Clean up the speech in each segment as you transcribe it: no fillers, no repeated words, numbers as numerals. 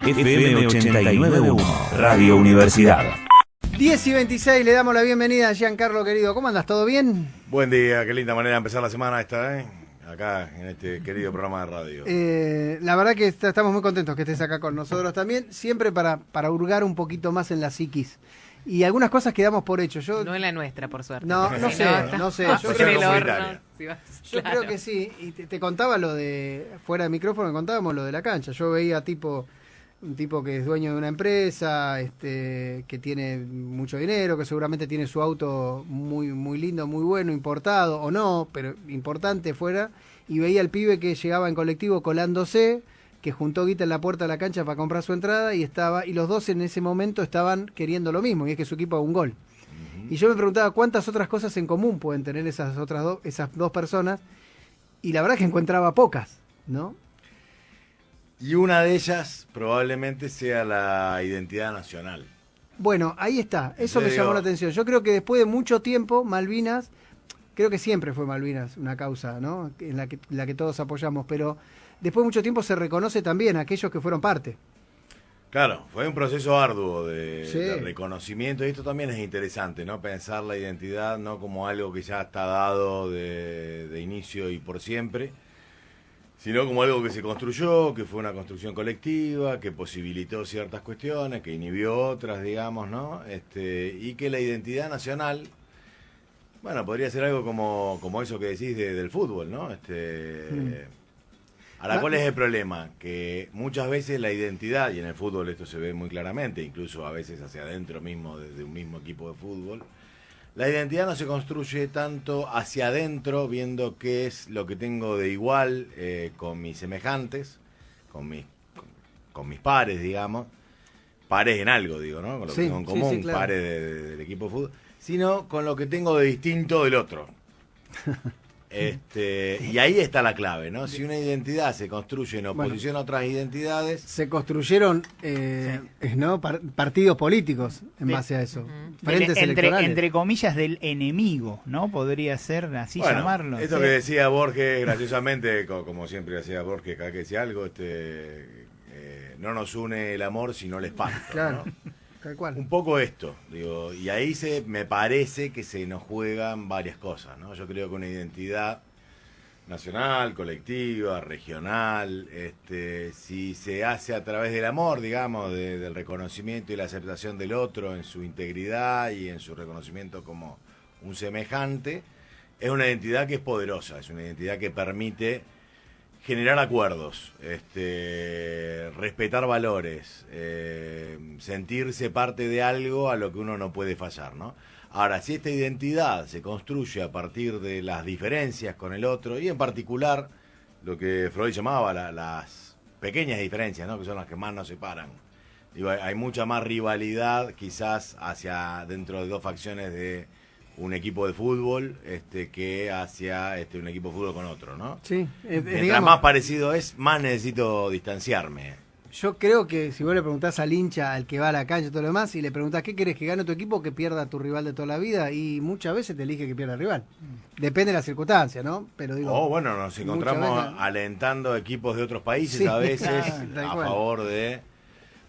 FM 89.1, Radio Universidad. 10:26, le damos la bienvenida a Giancarlo, querido. ¿Cómo andas? ¿Todo bien? Buen día, qué linda manera de empezar la semana esta, acá en este querido programa de radio. La verdad que estamos muy contentos que estés acá con nosotros también, siempre para hurgar un poquito más en la psiquis. Y algunas cosas que damos por hecho. No en la nuestra, por suerte. No sé. Yo creo que sí. Y te contaba lo de, fuera de micrófono, contábamos lo de la cancha. Yo veía un tipo que es dueño de una empresa, que tiene mucho dinero, que seguramente tiene su auto muy lindo, muy bueno, importado o no, pero importante fuera, y veía al pibe que llegaba en colectivo colándose, que juntó guita en la puerta de la cancha para comprar su entrada y los dos en ese momento estaban queriendo lo mismo, y es que su equipo haga un gol. Uh-huh. Y yo me preguntaba cuántas otras cosas en común pueden tener esas dos personas, y la verdad es que encontraba pocas, ¿no? Y una de ellas probablemente sea la identidad nacional. Bueno, ahí está, eso me llamó la atención. Yo creo que después de mucho tiempo, Malvinas, creo que siempre fue Malvinas una causa, ¿no?, en la que todos apoyamos, pero después de mucho tiempo se reconoce también a aquellos que fueron parte. Claro, fue un proceso arduo de reconocimiento, y esto también es interesante, ¿no? Pensar la identidad no como algo que ya está dado de inicio y por siempre, sino como algo que se construyó, que fue una construcción colectiva, que posibilitó ciertas cuestiones, que inhibió otras, digamos, ¿no? Y que la identidad nacional, bueno, podría ser algo como eso que decís del fútbol, ¿no? Ahora, ¿cuál es el problema? Que muchas veces la identidad, y en el fútbol esto se ve muy claramente, incluso a veces hacia adentro mismo, desde un mismo equipo de fútbol, la identidad no se construye tanto hacia adentro, viendo qué es lo que tengo de igual con mis semejantes, con mis pares, digamos, pares en algo, digo, ¿no? Con lo que tengo en común, claro. Pares del equipo de fútbol, sino con lo que tengo de distinto del otro. Y ahí está la clave, ¿no? Si una identidad se construye en oposición a otras identidades... Se construyeron ¿no? partidos políticos en base a eso. Frentes electorales. Entre comillas, del enemigo, ¿no? Podría ser así llamarlo. Esto que decía Borges, graciosamente, como siempre decía Borges, cada que decía algo, no nos une el amor sino el espanto. Claro. ¿no? Tal cual. Un poco esto, digo, y ahí me parece que se nos juegan varias cosas, ¿no? Yo creo que una identidad nacional, colectiva, regional, si se hace a través del amor, digamos, del reconocimiento y la aceptación del otro en su integridad y en su reconocimiento como un semejante, es una identidad que es poderosa, es una identidad que permite generar acuerdos, respetar valores, sentirse parte de algo a lo que uno no puede fallar, ¿no? Ahora, si esta identidad se construye a partir de las diferencias con el otro, y en particular lo que Freud llamaba las pequeñas diferencias, ¿no?, que son las que más nos separan. Digo, hay mucha más rivalidad quizás hacia dentro de dos facciones de un equipo de fútbol que hacia un equipo de fútbol con otro, ¿no? Sí. Mientras más parecido es, más necesito distanciarme. Yo creo que si vos le preguntás al hincha, al que va a la cancha y todo lo demás, y le preguntás ¿qué querés, que gane tu equipo o que pierda tu rival de toda la vida? Y muchas veces te elige que pierda el rival. Depende de las circunstancias, ¿no? Pero digo, bueno, nos encontramos alentando equipos de otros países a veces a favor de...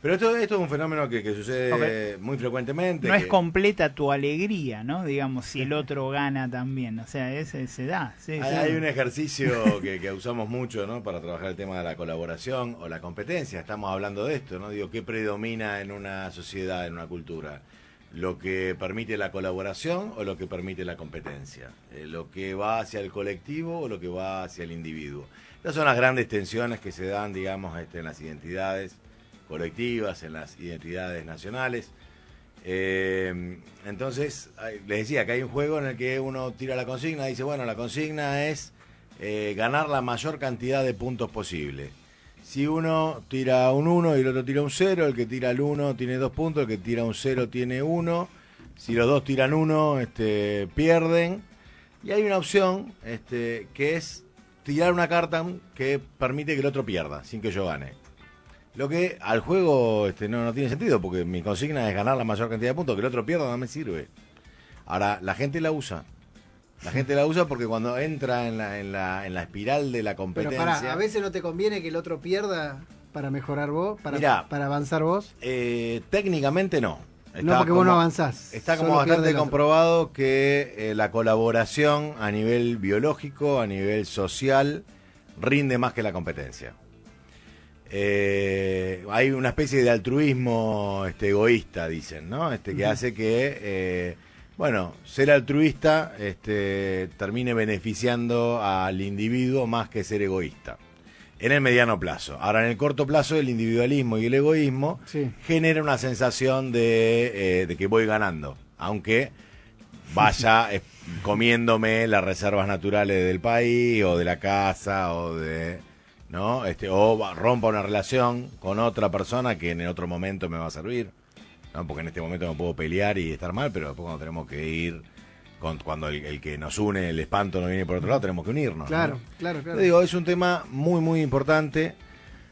Pero esto es un fenómeno que sucede muy frecuentemente. No es completa tu alegría, ¿no? Digamos, si el otro gana también. O sea, se da. Sí, hay un ejercicio que usamos mucho, ¿no?, para trabajar el tema de la colaboración o la competencia. Estamos hablando de esto, ¿no? Digo, ¿qué predomina en una sociedad, en una cultura? ¿Lo que permite la colaboración o lo que permite la competencia? ¿Lo que va hacia el colectivo o lo que va hacia el individuo? Esas son las grandes tensiones que se dan, digamos, en las identidades colectivas, en las identidades nacionales. Entonces, les decía que hay un juego en el que uno tira la consigna y dice, bueno, la consigna es ganar la mayor cantidad de puntos posible. Si uno tira un 1 y el otro tira un 0, el que tira el 1 tiene 2 puntos, el que tira un 0 tiene 1. Si los dos tiran 1, pierden. Y hay una opción que es tirar una carta que permite que el otro pierda, sin que yo gane. Lo que al juego no tiene sentido, porque mi consigna es ganar la mayor cantidad de puntos, que el otro pierda no me sirve. Ahora, la gente la usa. La gente la usa porque cuando entra en la espiral de la competencia... Pero a veces no te conviene que el otro pierda para mejorar vos, Mirá, para avanzar vos? Técnicamente no. No, porque vos no avanzás. Está como bastante comprobado que la colaboración a nivel biológico, a nivel social, rinde más que la competencia. Hay una especie de altruismo egoísta, dicen, ¿no? Que hace que, ser altruista termine beneficiando al individuo más que ser egoísta. En el mediano plazo. Ahora, en el corto plazo, el individualismo y el egoísmo genera una sensación de que voy ganando, aunque vaya comiéndome las reservas naturales del país o de la casa o de... ¿no? O rompa una relación con otra persona que en otro momento me va a servir, ¿no? Porque en este momento me puedo pelear y estar mal, pero después cuando tenemos que ir, cuando el que nos une, el espanto no viene por otro lado, tenemos que unirnos. Claro, ¿no? claro. Digo, es un tema muy, muy importante.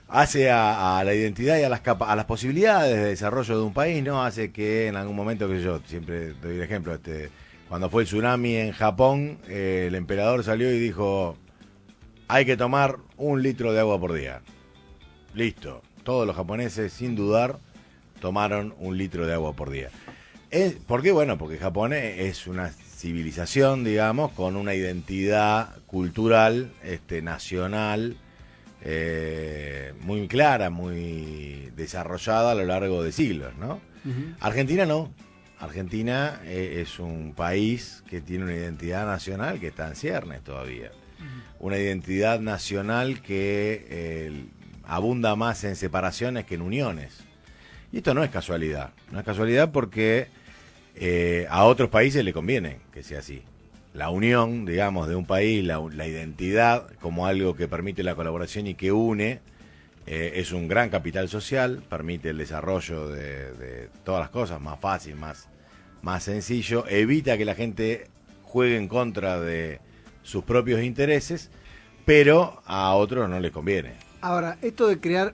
Hace a la identidad y a las posibilidades de desarrollo de un país, ¿no? Hace que en algún momento, que yo siempre doy el ejemplo, cuando fue el tsunami en Japón, el emperador salió y dijo: hay que tomar 1 litro de agua por día. Listo. Todos los japoneses, sin dudar, tomaron 1 litro de agua por día. ¿Por qué? Bueno, porque Japón es una civilización, digamos, con una identidad cultural, nacional, muy clara, muy desarrollada a lo largo de siglos, ¿no? Uh-huh. Argentina no. Argentina es un país que tiene una identidad nacional que está en ciernes todavía. Una identidad nacional que abunda más en separaciones que en uniones. Y esto no es casualidad. No es casualidad porque a otros países le conviene que sea así. La unión, digamos, de un país, la identidad como algo que permite la colaboración y que une, es un gran capital social, permite el desarrollo de todas las cosas más fácil, más sencillo, evita que la gente juegue en contra de sus propios intereses, pero a otros no les conviene. Ahora, esto de crear,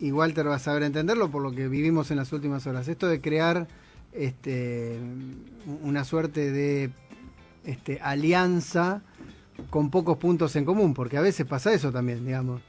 y Walter va a saber entenderlo por lo que vivimos en las últimas horas, esto de crear una suerte de alianza con pocos puntos en común, porque a veces pasa eso también, digamos.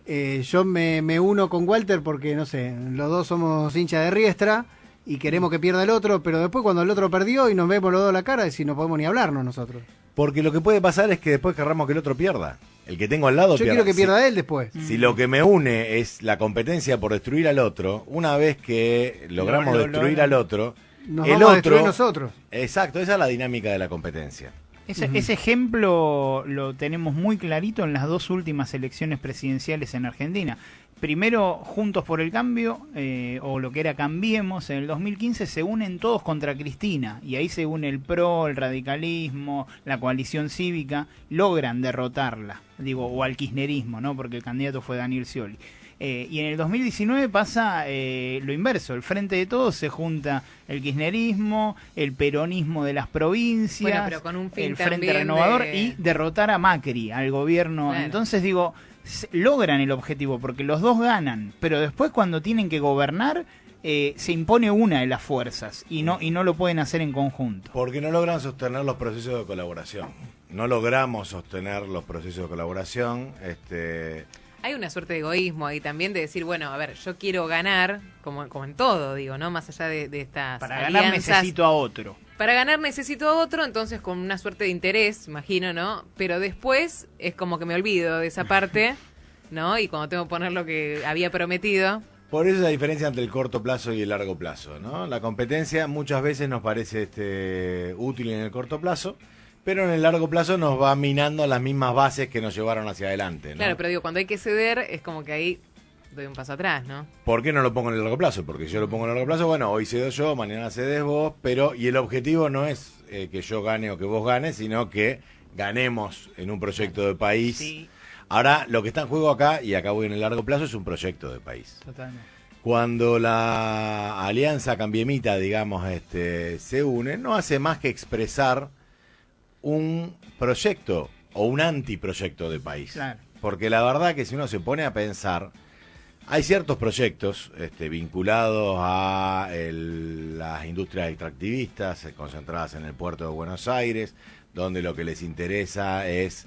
Yo me uno con Walter porque, no sé, los dos somos hinchas de Riestra y queremos que pierda el otro, pero después cuando el otro perdió y nos vemos los dos a la cara, y no podemos ni hablarnos nosotros. Porque lo que puede pasar es que después querramos que el otro pierda. El que tengo al lado Yo pierda. Quiero que pierda él después. Si lo que me une es la competencia por destruir al otro, una vez que logramos destruir al otro, nos vamos a destruir nosotros. Exacto, esa es la dinámica de la competencia. Ese ejemplo lo tenemos muy clarito en las 2 últimas elecciones presidenciales en Argentina. Primero, Juntos por el Cambio, o lo que era Cambiemos, en el 2015 se unen todos contra Cristina, y ahí se une el PRO, el radicalismo, la coalición cívica, logran derrotarla, o al kirchnerismo, ¿no? Porque el candidato fue Daniel Scioli. Y en el 2019 pasa lo inverso, el Frente de Todos se junta el kirchnerismo, el peronismo de las provincias, pero con un fin el Frente Renovador y derrotar a Macri, al gobierno. Claro. Entonces logran el objetivo porque los dos ganan, pero después cuando tienen que gobernar se impone una de las fuerzas y no lo pueden hacer en conjunto. Porque no logran sostener los procesos de colaboración. No logramos sostener los procesos de colaboración. Hay una suerte de egoísmo ahí también de decir, bueno, a ver, yo quiero ganar, como en todo, digo, ¿no? Más allá de estas Para alianzas. Ganar necesito a otro. Para ganar necesito a otro, entonces con una suerte de interés, imagino, ¿no? Pero después es como que me olvido de esa parte, ¿no? Y cuando tengo que poner lo que había prometido. Por eso es la diferencia entre el corto plazo y el largo plazo, ¿no? La competencia muchas veces nos parece útil en el corto plazo, pero en el largo plazo nos va minando las mismas bases que nos llevaron hacia adelante, ¿no? Claro, pero cuando hay que ceder es como que ahí doy un paso atrás, ¿no? ¿Por qué no lo pongo en el largo plazo? Porque si yo lo pongo en el largo plazo, bueno, hoy cedo yo, mañana cedes vos, y el objetivo no es que yo gane o que vos ganes, sino que ganemos en un proyecto de país. Sí. Ahora, lo que está en juego acá, y acá voy en el largo plazo, es un proyecto de país. Totalmente. Cuando la alianza cambiemita, digamos, se une, no hace más que expresar un proyecto o un antiproyecto de país. Claro. Porque la verdad que si uno se pone a pensar, hay ciertos proyectos vinculados a las industrias extractivistas concentradas en el puerto de Buenos Aires, donde lo que les interesa es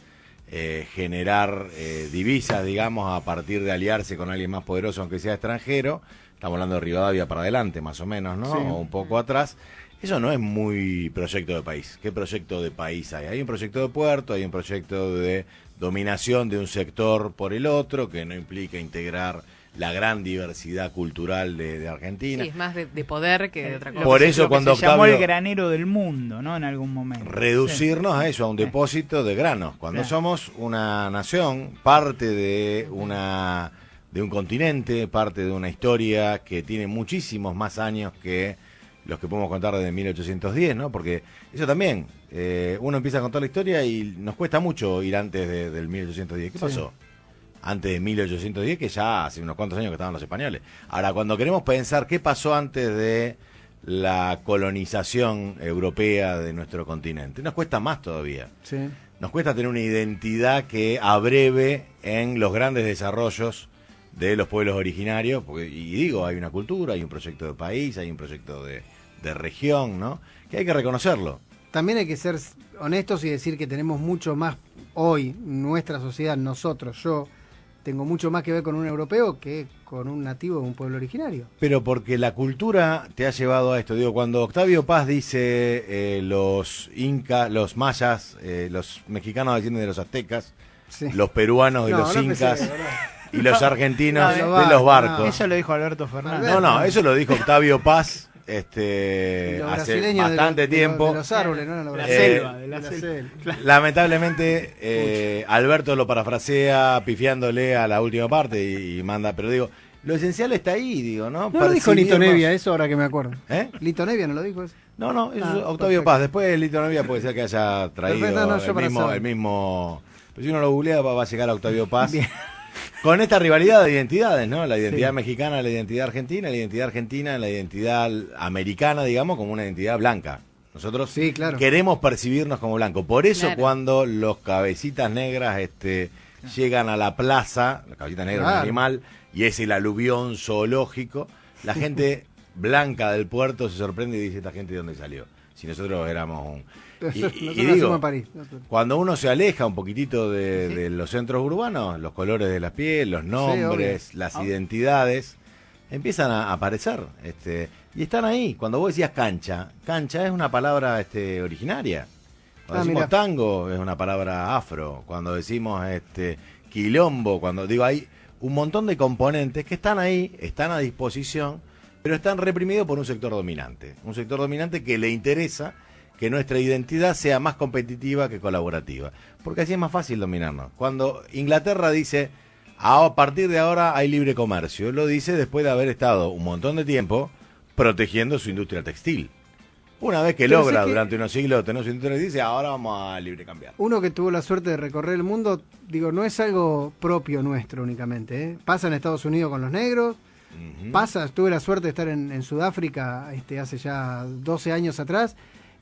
generar divisas, digamos, a partir de aliarse con alguien más poderoso, aunque sea extranjero. Estamos hablando de Rivadavia para adelante, más o menos, ¿no? Sí. O un poco atrás. Eso no es muy proyecto de país. ¿Qué proyecto de país hay? Hay un proyecto de puerto, hay un proyecto de dominación de un sector por el otro, que no implica integrar la gran diversidad cultural de Argentina. Sí, es más de poder que de otra cosa. Por eso cuando se llamó Octavio- el granero del mundo, ¿no? En algún momento. Reducirnos a eso, a un depósito de granos. Cuando Claro. somos una nación, parte de un continente, parte de una historia que tiene muchísimos más años que los que podemos contar desde 1810, ¿no? Porque eso también, uno empieza a contar la historia y nos cuesta mucho ir antes del 1810. ¿Qué Sí. pasó? Antes de 1810, que ya hace unos cuantos años que estaban los españoles. Ahora, cuando queremos pensar qué pasó antes de la colonización europea de nuestro continente, nos cuesta más todavía. Sí. Nos cuesta tener una identidad que abreve en los grandes desarrollos de los pueblos originarios, porque, y digo, hay una cultura, hay un proyecto de país, hay un proyecto de región, ¿no? Que hay que reconocerlo. También hay que ser honestos y decir que tenemos mucho más hoy, nuestra sociedad, nosotros, yo, tengo mucho más que ver con un europeo que con un nativo de un pueblo originario. Pero porque la cultura te ha llevado a esto. Digo, cuando Octavio Paz dice los incas, los mayas, los mexicanos descienden de los aztecas, Sí. los peruanos de No, los no empecé, incas ¿verdad? y los argentinos No, de los barcos. no. Eso lo dijo Alberto Fernández. No, eso lo dijo Octavio Paz Los hace brasileños bastante tiempo. De los árboles, ¿no? Los La brasileños. selva, de la selva. Lamentablemente, Alberto lo parafrasea pifiándole a la última parte y manda, pero digo, lo esencial está ahí, digo, ¿no? No lo dijo Lito Percibirnos- Nevia, eso ahora que me acuerdo. ¿Eh? Lito Nevia no lo dijo eso. No, eso es Octavio perfecto. Paz. Después Lito Nevia puede ser que haya traído Perfecto, no, yo para el saber. mismo. Pero si uno lo googlea va a llegar a Octavio Paz. Bien. Con esta rivalidad de identidades, ¿no? La identidad mexicana, la identidad argentina, la identidad americana, digamos, como una identidad blanca. Nosotros Sí, claro. queremos percibirnos como blanco. Por eso Claro. cuando los cabecitas negras llegan a la plaza, los cabecitas negras es un Claro. animal, y es el aluvión zoológico, la gente blanca del puerto se sorprende y dice, ¿esta gente de dónde salió? Si nosotros éramos un... Nosotros Y nacimos digo, en París. cuando uno se aleja un poquitito de los centros urbanos, los colores de la piel, los nombres, las identidades, empiezan a aparecer. Y están ahí. Cuando vos decías cancha es una palabra originaria. Cuando decimos mirá. tango, es una palabra afro. Cuando decimos quilombo, cuando digo, hay un montón de componentes que están ahí, están a disposición, pero están reprimidos por un sector dominante. Un sector dominante que le interesa que nuestra identidad sea más competitiva que colaborativa. Porque así es más fácil dominarnos. Cuando Inglaterra dice, a partir de ahora hay libre comercio, lo dice después de haber estado un montón de tiempo protegiendo su industria textil. Una vez que Pero logra sé que- durante unos siglos tener su industria, dice, ahora vamos a libre cambiar. Uno que tuvo la suerte de recorrer el mundo, digo, no es algo propio nuestro únicamente. ¿Eh? Pasa en Estados Unidos con los negros, pasa, tuve la suerte de estar en Sudáfrica hace ya 12 años atrás,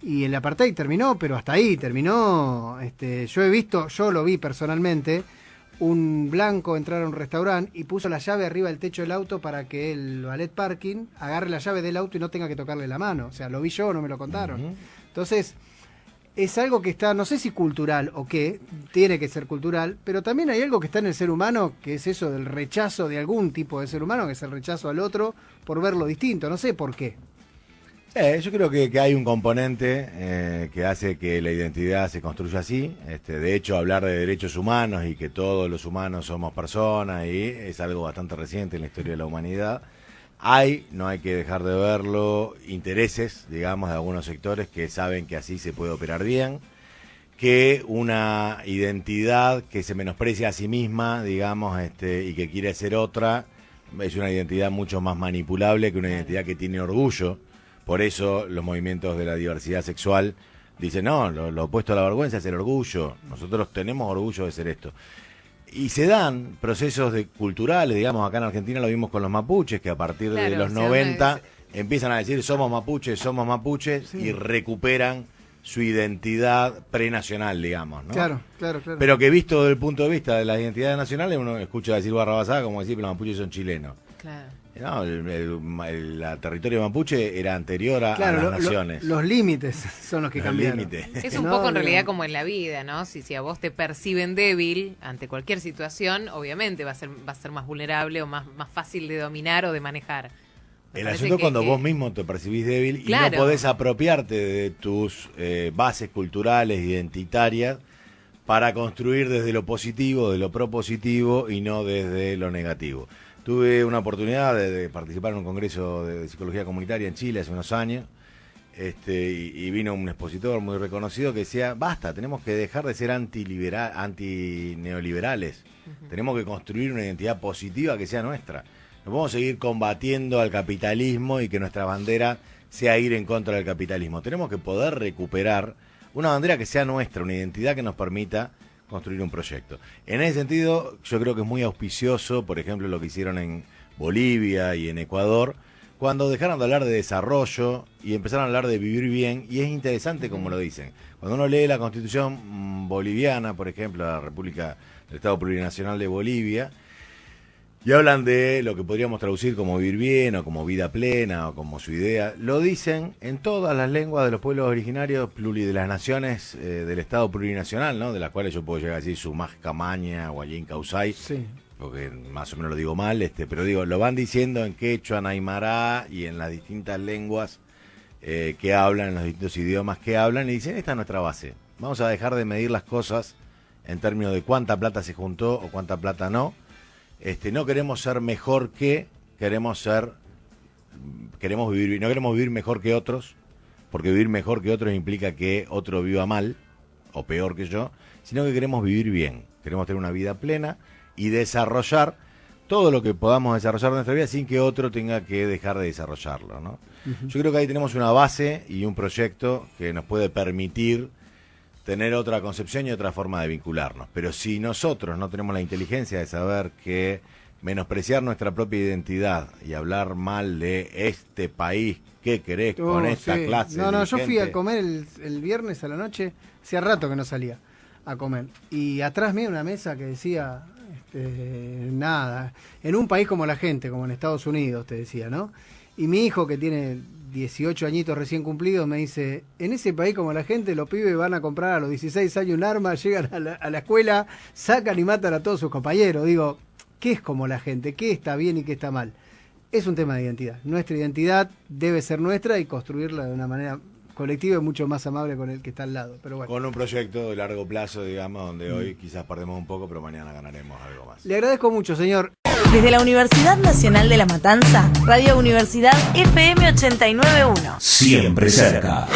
y el apartheid terminó, pero hasta ahí terminó. Yo lo vi personalmente, un blanco entrar a un restaurante y puso la llave arriba del techo del auto para que el valet parking agarre la llave del auto y no tenga que tocarle la mano. O sea, lo vi yo, no me lo contaron. Entonces, es algo que está, no sé si cultural o qué, tiene que ser cultural, pero también hay algo que está en el ser humano, que es eso del rechazo de algún tipo de ser humano, que es el rechazo al otro por verlo distinto, no sé por qué. Yo creo que hay un componente que hace que la identidad se construya así. De hecho, hablar de derechos humanos y que todos los humanos somos personas y es algo bastante reciente en la historia de la humanidad. No hay que dejar de verlo, intereses, digamos, de algunos sectores que saben que así se puede operar bien, que una identidad que se menosprecia a sí misma, digamos, y que quiere ser otra, es una identidad mucho más manipulable que una identidad que tiene orgullo. Por eso los movimientos de la diversidad sexual dicen, no, lo opuesto a la vergüenza es el orgullo. Nosotros tenemos orgullo de ser esto. Y se dan procesos culturales, digamos, acá en Argentina lo vimos con los mapuches, que a partir de Claro, los o sea, 90 empiezan a decir somos mapuches, y recuperan su identidad prenacional, digamos, ¿no? Claro. Pero que visto desde el punto de vista de las identidades nacionales, uno escucha decir barrabasada como decir que los mapuches son chilenos. Claro. No, el territorio mapuche era anterior a las naciones. Los límites son los que cambiaron. Es un poco en realidad como en la vida, ¿no? Si a vos te perciben débil ante cualquier situación, obviamente va a ser más vulnerable o más fácil de dominar o de manejar. El asunto es cuando vos mismo te percibís débil y no podés apropiarte de tus bases culturales, identitarias, para construir desde lo positivo, de lo propositivo y no desde lo negativo. Tuve una oportunidad de participar en un congreso de psicología comunitaria en Chile hace unos años, y vino un expositor muy reconocido que decía, basta, tenemos que dejar de ser antineoliberales, tenemos que construir una identidad positiva que sea nuestra. No podemos seguir combatiendo al capitalismo y que nuestra bandera sea ir en contra del capitalismo. Tenemos que poder recuperar una bandera que sea nuestra, una identidad que nos permita construir un proyecto. En ese sentido, yo creo que es muy auspicioso, por ejemplo, lo que hicieron en Bolivia y en Ecuador, cuando dejaron de hablar de desarrollo y empezaron a hablar de vivir bien, y es interesante como lo dicen. Cuando uno lee la Constitución boliviana, por ejemplo, la República del Estado Plurinacional de Bolivia, y hablan de lo que podríamos traducir como vivir bien, o como vida plena, o como su idea. Lo dicen en todas las lenguas de los pueblos originarios de las naciones del Estado plurinacional, ¿no? De las cuales yo puedo llegar a decir Sumaj, Camaña, Guayín, Causay, porque más o menos lo digo mal, pero digo, lo van diciendo en quechua, en aymara y en las distintas lenguas que hablan, en los distintos idiomas que hablan, y dicen, esta es nuestra base. Vamos a dejar de medir las cosas en términos de cuánta plata se juntó o cuánta plata no. No queremos ser mejor que, no queremos vivir mejor que otros, porque vivir mejor que otros implica que otro viva mal, o peor que yo, sino que queremos vivir bien, queremos tener una vida plena y desarrollar todo lo que podamos desarrollar en nuestra vida sin que otro tenga que dejar de desarrollarlo, ¿no? Yo creo que ahí tenemos una base y un proyecto que nos puede permitir tener otra concepción y otra forma de vincularnos. Pero si nosotros no tenemos la inteligencia de saber que menospreciar nuestra propia identidad y hablar mal de este país, ¿qué querés con esta clase yo fui a comer el viernes a la noche, hacía rato que no salía a comer, y atrás mío una mesa que decía, nada, en un país como la gente, como en Estados Unidos, te decía, ¿no? Y mi hijo, que tiene 18 añitos recién cumplidos, me dice, en ese país como la gente, los pibes van a comprar a los 16 años un arma, llegan a la escuela, sacan y matan a todos sus compañeros. Digo, ¿qué es como la gente? ¿Qué está bien y qué está mal? Es un tema de identidad. Nuestra identidad debe ser nuestra y construirla de una manera colectiva y mucho más amable con el que está al lado. Pero bueno. Con un proyecto de largo plazo, digamos, donde hoy quizás perdemos un poco, pero mañana ganaremos algo más. Le agradezco mucho, señor. Desde la Universidad Nacional de La Matanza, Radio Universidad FM 89.1. Siempre cerca.